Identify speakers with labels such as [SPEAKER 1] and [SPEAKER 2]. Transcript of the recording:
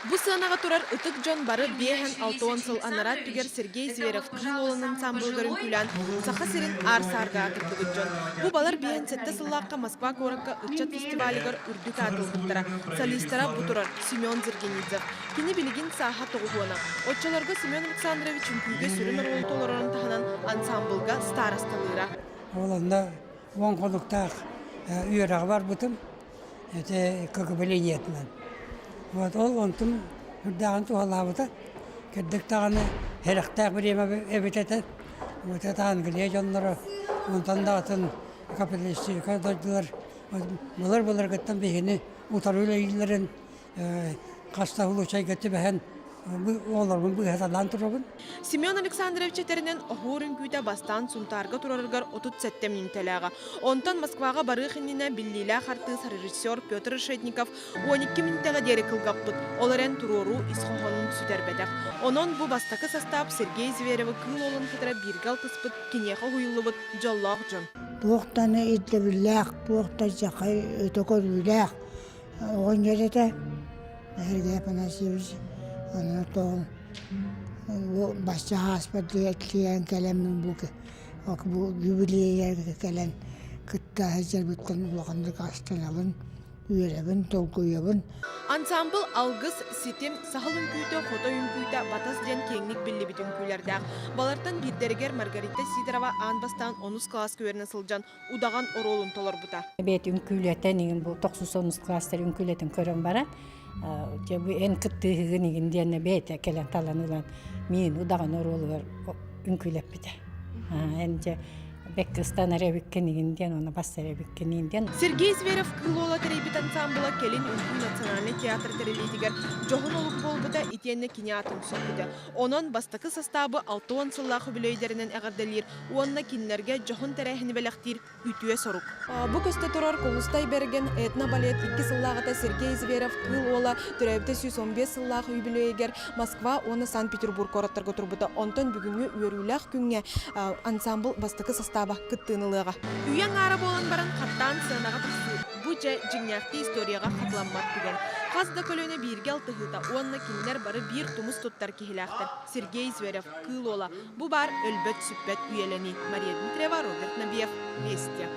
[SPEAKER 1] Бу сыанаға турар ытык жон бары биэхэн 6 сыл анарат түгер Сергей Зверев кыл олын ансамблыгарын күлән саха сирин арсарга атырдыгы жон. Бу балар биэхэн сетте сыллаққа Москва коракка ытчат фестивалігар үрдүк атылдыктара. Солистара бу турар Семен Зергенидзев. Кини билигин саха тоғуына. Отчаларга Семен Александрович үмкүйге сүрін оролтоларын таханан ансамблга старосталыра.
[SPEAKER 2] Оланда оң қолықтақ үйерағы бар бұтым, көкібілей ниетінен. Вот ол онтум үрдәгән туһалабыта кирдек таганы хәрәхтәк бер еме эбетәтә. Вот это Англия җаннары онтан да атын капиталистлар кадрлар булар гыттан бегене утарыла илләрен каста улучай гәтә бәһән олар бу хәзерлән торган.
[SPEAKER 1] Семен Александрович теренен охурын күтә бастан сунтарга тураргар 37 минутларга. Онтан Москвага бары хиннене биллилә харты режиссер Петр Решетников 12 минуттага дери кылгаппыт. Оларен турору исхохонун сүтәрбәдәк. Онон бу бастакы состав Сергей Зверев кыл олын кытра биргал тыспыт кинеха хуйлыбыт жоллак жон.
[SPEAKER 3] Буктаны итлебиләк, букта жакай өтөкөрүләк. Оңгерете. Әргә панасыбыз. Она то башка аспаде клиент калемнин бу юбилей кален кытта хәзер бүткән булганда кашталабын үйрәбен толкуябын.
[SPEAKER 1] Ансамбл алгыс ситим сахалын күйтә фотоюн күйтә батас ден кеңник билли битен күйләрдә. Балардан бирдергер Маргарита Сидорова анбастан 10 класс күренә сылжан удаган оролун толор бута.
[SPEAKER 4] Бет үн күйләтәнин бу 9 класстар үн күйләтен көрәм бара. Бу эн кыттыгы нигин дияне бет келен таланылан мен удаган оролу үн күйләп бите. Энҗе Беккыстан арабиккенин ден оны бастарабиккенин ден.
[SPEAKER 1] Сергей Зверев кылола теребит ансамбла келин Уфу национальный театр терелитигер жохун олук болбута итенне кинеатын сокута. Онон бастакы составы 6 сыллахы билейдеринен әгәрделер. Уонна кинлерге жохун терехини белектир үтүе сорук. Бу көстө турар колустай берген этно балет 2 сыллагыта Сергей Зверев кылола теребите 115 сыллахы юбилейгер Москва, оны Санкт-Петербург кораттарга турбута. Онтон бүгүнгү үрүләх күнгө ансамбл бастакы состава кыттыынылыга. Үйен ара болан баран каттан сынага тырсы. Бу же жиңняқты историяга хатланмак деген. Казда көлөне бирге алтыгыта уонна кинлер бары бир тумус туттар кихилактыр. Сергей Зверев кылола. Бу бар өлбөт сүппөт үйелени. Мария Дмитриева, Роберт Набиев, Вести.